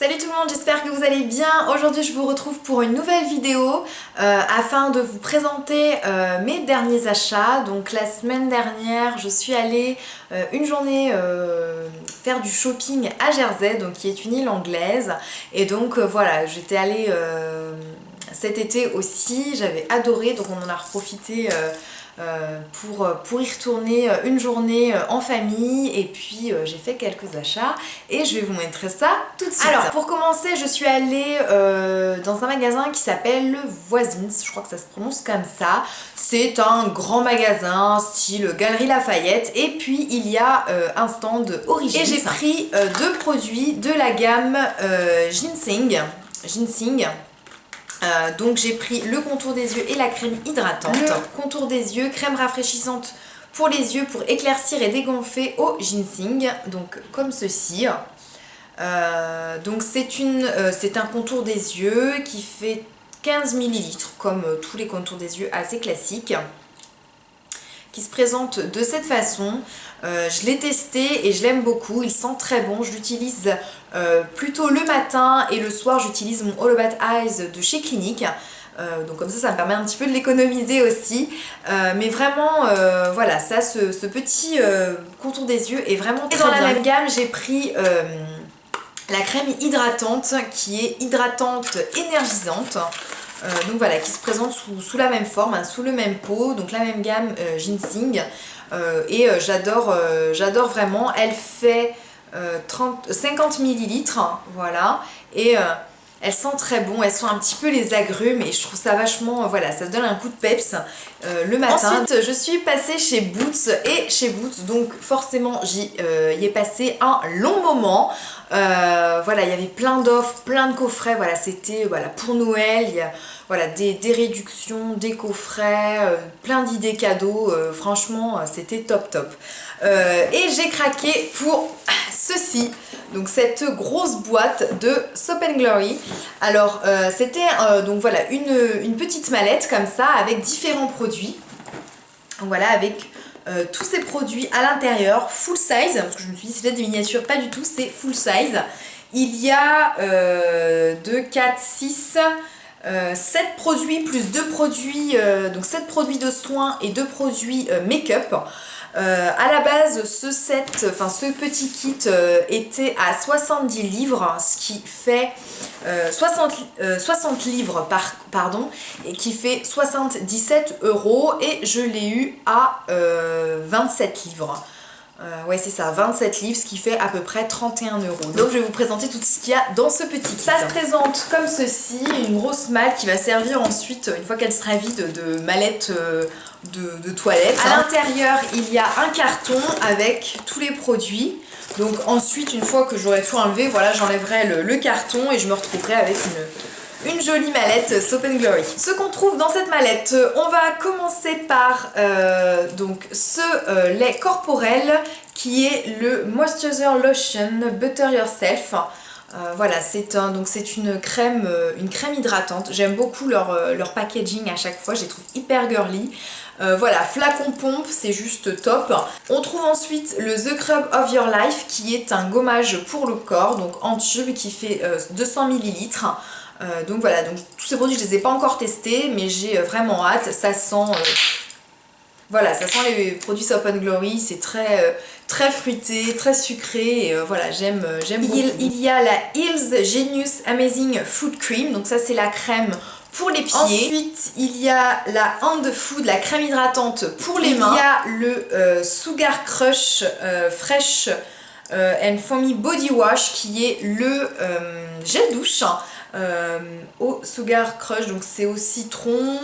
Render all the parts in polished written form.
Salut tout le monde, j'espère que vous allez bien. Aujourd'hui je vous retrouve pour une nouvelle vidéo afin de vous présenter mes derniers achats. Donc la semaine dernière je suis allée une journée faire du shopping à Jersey, donc qui est une île anglaise. Et donc voilà, j'étais allée cet été aussi, j'avais adoré, donc on en a profité pour y retourner une journée en famille. Et puis j'ai fait quelques achats et je vais vous montrer ça tout de suite. Alors pour commencer, je suis allée dans un magasin qui s'appelle Voisins, je crois que ça se prononce comme ça. C'est un grand magasin style Galerie Lafayette, et puis il y a un stand Origins. Et j'ai pris deux produits de la gamme Ginseng. Donc j'ai pris le contour des yeux et la crème hydratante. Le contour des yeux, crème rafraîchissante pour les yeux pour éclaircir et dégonfler au ginseng, donc comme ceci. Donc c'est un contour des yeux qui fait 15 ml, comme tous les contours des yeux assez classiques, qui se présente de cette façon. Je l'ai testé et je l'aime beaucoup, il sent très bon. Je l'utilise plutôt le matin, et le soir j'utilise mon All About Eyes de chez Clinique. Donc comme ça me permet un petit peu de l'économiser aussi. Mais vraiment voilà, ça, ce petit contour des yeux est vraiment très bien. Et dans la même gamme j'ai pris la crème hydratante, qui est hydratante énergisante. Donc voilà, qui se présente sous la même forme, hein, sous le même pot, donc la même gamme ginseng. Et j'adore vraiment. Elle fait 50 ml, voilà, et elle sent très bon. Elle sent un petit peu les agrumes et je trouve ça vachement, voilà, ça se donne un coup de peps le matin. Ensuite je suis passée chez Boots, et chez Boots donc forcément y ai passé un long moment. Voilà, il y avait plein d'offres, plein de coffrets, voilà, c'était pour Noël, il y a voilà, des réductions, des coffrets, plein d'idées cadeaux, franchement c'était top. Et j'ai craqué pour ceci, donc cette grosse boîte de Soap & Glory. Alors c'était donc voilà, une petite mallette comme ça avec différents produits, voilà, avec tous ces produits à l'intérieur, full size, parce que je me suis dit c'est peut-être des miniatures, pas du tout, c'est full size. Il y a 2, 4, 6, 7 produits plus 2 produits, donc 7 produits de soins et 2 produits make-up. À la base, ce petit kit était à 70 livres, ce qui fait 60 livres, pardon, et qui fait 77 €, et je l'ai eu à 27 livres. Ouais, c'est ça, 27 livres, ce qui fait à peu près 31 €. Donc je vais vous présenter tout ce qu'il y a dans ce petit kit. Ça se présente comme ceci, une grosse malle qui va servir ensuite, une fois qu'elle sera vide, de mallette de toilette. À l'intérieur, il y a un carton avec tous les produits. Donc ensuite, une fois que j'aurai tout enlevé, voilà, j'enlèverai le carton et je me retrouverai avec une jolie mallette Soap & Glory. Ce qu'on trouve dans cette mallette, on va commencer par donc ce lait corporel, qui est le Moisturizer Lotion Butter Yourself. Voilà, c'est une crème hydratante. J'aime beaucoup leur packaging à chaque fois, je les trouve hyper girly. Voilà, flacon pompe, c'est juste top. On trouve ensuite le The Scrub of Your Life, qui est un gommage pour le corps, donc en tube, qui fait 200 ml. Donc voilà, donc tous ces produits je les ai pas encore testés, mais j'ai vraiment hâte. Ça sent voilà, ça sent les produits Soap & Glory, c'est très fruité, très sucré, et voilà, j'aime beaucoup. Il y a la Hills Genius Amazing Food Cream, donc ça c'est la crème pour les pieds. Ensuite il y a la Hand Food, la crème hydratante pour les mains. Il y a le Sugar Crush Fresh and Foamy Body Wash, qui est le gel douche au Sugar Crush, donc c'est au citron,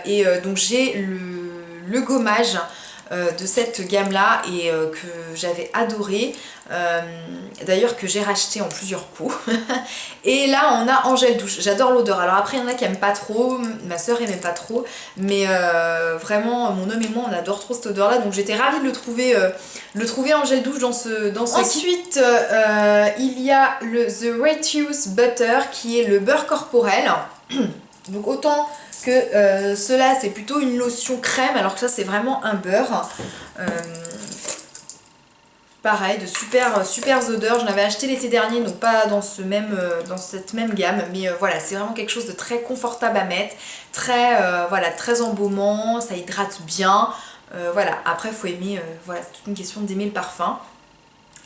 et donc j'ai le gommage de cette gamme là, et que j'avais adoré, d'ailleurs que j'ai racheté en plusieurs pots. Et là on a en gel douche, j'adore l'odeur. Alors après il y en a qui aiment pas trop, ma soeur aimait pas trop, mais vraiment mon homme et moi on adore trop cette odeur là, donc j'étais ravie de le trouver en gel douche dans ce Ensuite il y a le The Reduce Butter, qui est le beurre corporel. Donc autant que cela c'est plutôt une lotion crème, alors que ça c'est vraiment un beurre. Pareil, de super odeurs. Je l'avais acheté l'été dernier, donc pas dans cette même gamme. Mais voilà, c'est vraiment quelque chose de très confortable à mettre. Voilà, très embaumant, ça hydrate bien. Voilà, après il faut aimer, voilà, c'est toute une question d'aimer le parfum.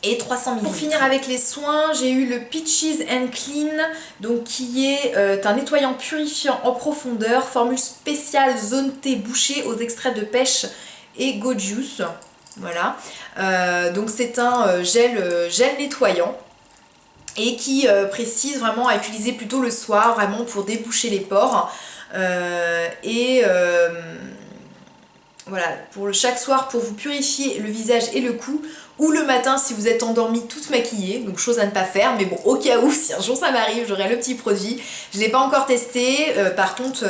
Et 300 ml. Pour finir avec les soins, j'ai eu le Peaches and Clean, donc qui est un nettoyant purifiant en profondeur, formule spéciale zone T bouchée aux extraits de pêche et Go Juice. Voilà, donc c'est un gel nettoyant et qui précise vraiment à utiliser plutôt le soir, vraiment pour déboucher les pores. Voilà, chaque soir pour vous purifier le visage et le cou, ou le matin si vous êtes endormi toute maquillée, donc chose à ne pas faire, mais bon, au cas où, si un jour ça m'arrive, j'aurai le petit produit. Je ne l'ai pas encore testé, par contre,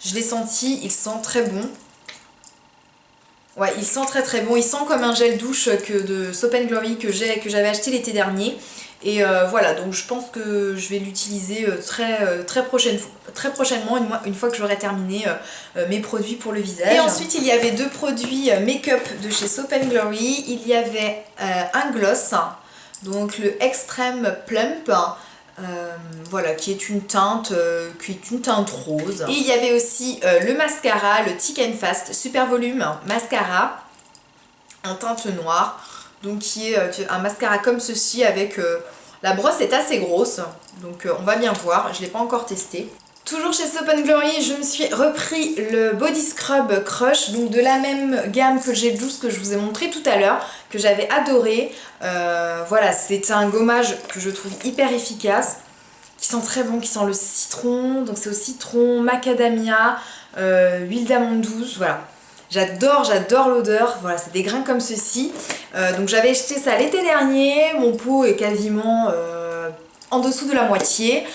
je l'ai senti, il sent très bon. Ouais, il sent très bon, il sent comme un gel douche de Soap & Glory que j'avais acheté l'été dernier. Et voilà, donc je pense que je vais l'utiliser très prochainement, une fois que j'aurai terminé mes produits pour le visage. Et ensuite, il y avait 2 produits make-up de chez Soap & Glory. Il y avait un gloss, donc le Extreme Plump. Voilà, qui est une teinte rose. Et il y avait aussi le mascara, le Thick and Fast Super Volume Mascara en teinte noire, donc qui est un mascara comme ceci avec la brosse est assez grosse, donc on va bien voir, je ne l'ai pas encore testé. Toujours chez Soap & Glory, je me suis repris le Body Scrub Crush, donc de la même gamme que le gel douce que je vous ai montré tout à l'heure, que j'avais adoré. Voilà, c'est un gommage que je trouve hyper efficace, qui sent très bon, qui sent le citron, donc c'est au citron, macadamia, huile d'amande douce, voilà. J'adore l'odeur, voilà, c'est des grains comme ceci. Donc j'avais acheté ça l'été dernier, mon pot est quasiment en dessous de la moitié.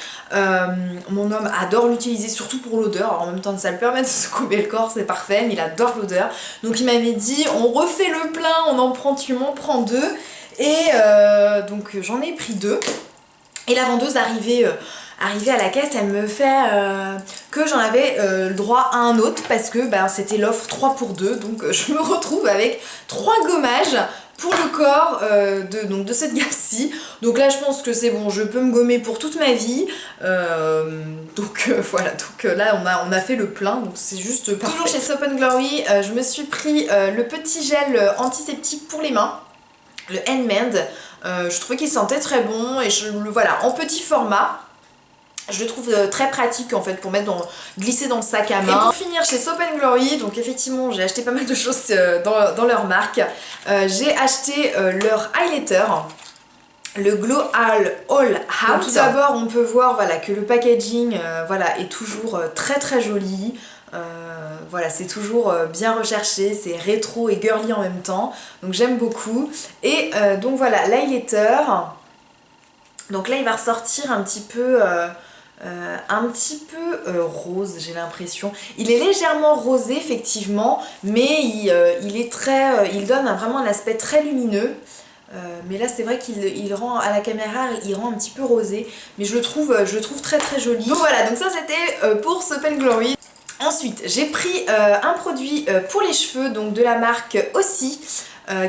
Mon homme adore l'utiliser surtout pour l'odeur, alors en même temps ça le permet de se couper le corps, c'est parfait, mais il adore l'odeur. Donc il m'avait dit on refait le plein, tu m'en prends 2. Et donc j'en ai pris 2. Et la vendeuse arrivée à la caisse, elle me fait que j'en avais le droit à un autre parce que c'était l'offre 3 pour 2. Donc je me retrouve avec 3 gommages pour le corps de cette gamme-ci. Donc là je pense que c'est bon, je peux me gommer pour toute ma vie. Voilà, donc là on a fait le plein, donc c'est juste parfait. Toujours chez Soap & Glory, je me suis pris le petit gel antiseptique pour les mains, le Handmade. Je trouvais qu'il sentait très bon et voilà, en petit format. Je le trouve très pratique en fait pour glisser dans le sac à main. Et pour finir chez Soap & Glory, donc effectivement j'ai acheté pas mal de choses dans leur marque. J'ai acheté leur highlighter, le Glow All Out. Tout d'abord on peut voir voilà, que le packaging voilà, est toujours très joli. Voilà, c'est toujours bien recherché, c'est rétro et girly en même temps, donc j'aime beaucoup. Et donc voilà, l'highlighter, donc là il va ressortir un petit peu rose, j'ai l'impression. Il est légèrement rosé effectivement, mais il donne vraiment un aspect très lumineux. Mais là c'est vrai qu'il rend à la caméra, il rend un petit peu rosé, mais je le trouve très joli. Donc voilà, donc ça c'était pour Soap & Glory. Ensuite, j'ai pris un produit pour les cheveux, donc de la marque aussi,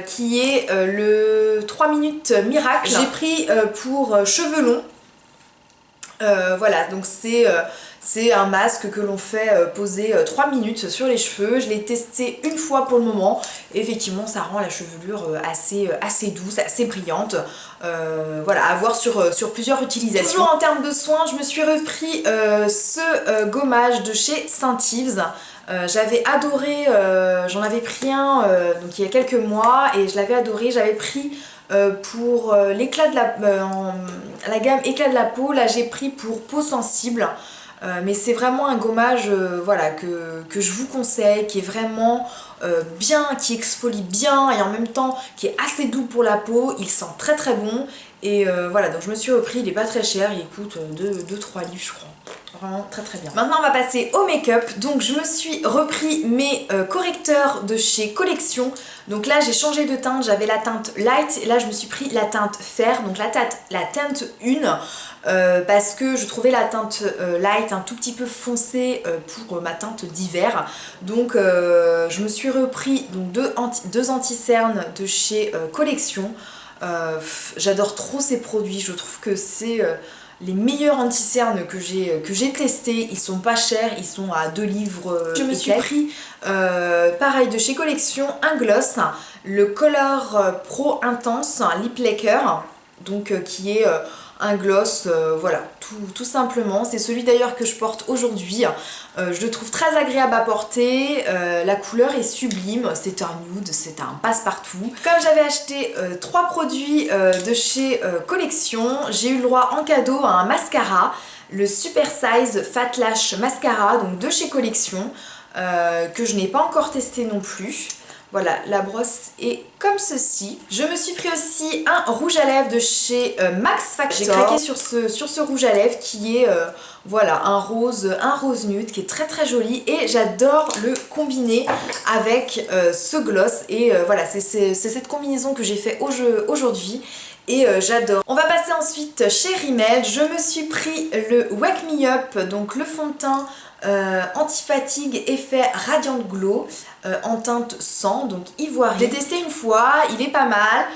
qui est le 3 minutes miracle. J'ai pris pour cheveux longs. Voilà, donc c'est un masque que l'on fait poser 3 minutes sur les cheveux. Je l'ai testé une fois pour le moment. Et effectivement, ça rend la chevelure assez douce, assez brillante. Voilà, à voir sur plusieurs utilisations. Toujours en termes de soins, je me suis repris ce gommage de chez Saint Ives. J'avais adoré, j'en avais pris un donc il y a quelques mois et je l'avais adoré. J'avais pris pour l'éclat de la gamme éclat de la peau, là j'ai pris pour peau sensible. Mais c'est vraiment un gommage voilà, que je vous conseille, qui est vraiment bien, qui exfolie bien et en même temps qui est assez doux pour la peau. Il sent très bon et voilà, donc je me suis repris, il est pas très cher, il coûte 2-3 livres je crois. Vraiment très bien. Maintenant on va passer au make-up. Donc je me suis repris mes correcteurs de chez Collection. Donc là j'ai changé de teinte, j'avais la teinte light et là je me suis pris la teinte fer, donc la teinte 1 parce que je trouvais la teinte light un tout petit peu foncée pour ma teinte d'hiver. Donc je me suis repris donc deux anti-cernes de chez Collection. J'adore trop ces produits, je trouve que c'est les meilleurs anti-cernes que j'ai testés. Ils sont pas chers, ils sont à 2 livres. Je me suis pris, pareil de chez Collection, un gloss, le Color Pro Intense Lip Lacquer, donc qui est un gloss, voilà, tout simplement. C'est celui d'ailleurs que je porte aujourd'hui. Je le trouve très agréable à porter, la couleur est sublime, c'est un nude, c'est un passe-partout. Comme j'avais acheté 3 produits de chez Collection, j'ai eu le droit en cadeau à un mascara, le Super Size Fat Lash Mascara, donc de chez Collection, que je n'ai pas encore testé non plus. Voilà, la brosse est comme ceci. Je me suis pris aussi un rouge à lèvres de chez Max Factor. J'ai craqué sur ce rouge à lèvres qui est voilà, un rose nude qui est très joli, et j'adore le combiner avec ce gloss, et voilà, c'est cette combinaison que j'ai fait aujourd'hui. Et j'adore. On va passer ensuite chez Rimmel. Je me suis pris le Wake Me Up, donc le fond de teint anti-fatigue effet Radiant Glow en teinte 100, donc ivoire. J'ai testé une fois, il est pas mal.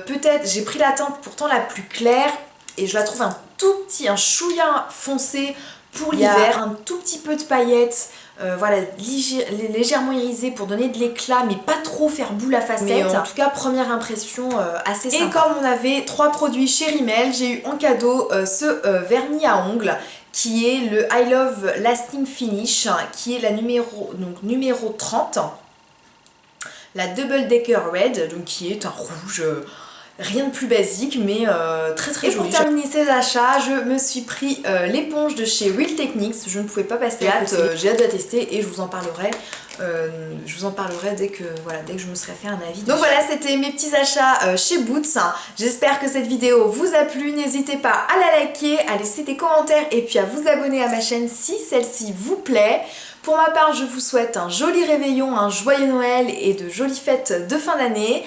Peut-être j'ai pris la teinte pourtant la plus claire et je la trouve un tout petit, un chouïa foncé pour l'hiver, un tout petit peu de paillettes. Voilà, légèrement irisé pour donner de l'éclat mais pas trop faire boule à facettes. Mais en tout cas, première impression assez sympa. Et comme on avait 3 produits chez Rimmel, j'ai eu en cadeau ce vernis à ongles qui est le I Love Lasting Finish, qui est la numéro 30, la Double Decker Red, donc qui est un rouge. Rien de plus basique, mais très joli. Et pour terminer ces achats, je me suis pris l'éponge de chez Real Techniques. Je ne pouvais pas passer à côté. J'ai hâte de la tester et je vous en parlerai. Dès que je me serai fait un avis. Donc voilà, c'était mes petits achats chez Boots. J'espère que cette vidéo vous a plu. N'hésitez pas à la liker, à laisser des commentaires et puis à vous abonner à ma chaîne si celle-ci vous plaît. Pour ma part, je vous souhaite un joli réveillon, un joyeux Noël et de jolies fêtes de fin d'année.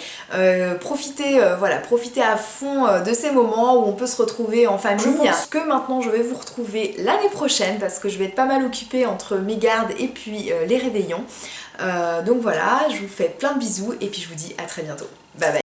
Profitez à fond de ces moments où on peut se retrouver en famille. Je pense que maintenant je vais vous retrouver l'année prochaine parce que je vais être pas mal occupée entre mes gardes et puis les réveillons. Donc voilà, je vous fais plein de bisous et puis je vous dis à très bientôt. Bye bye.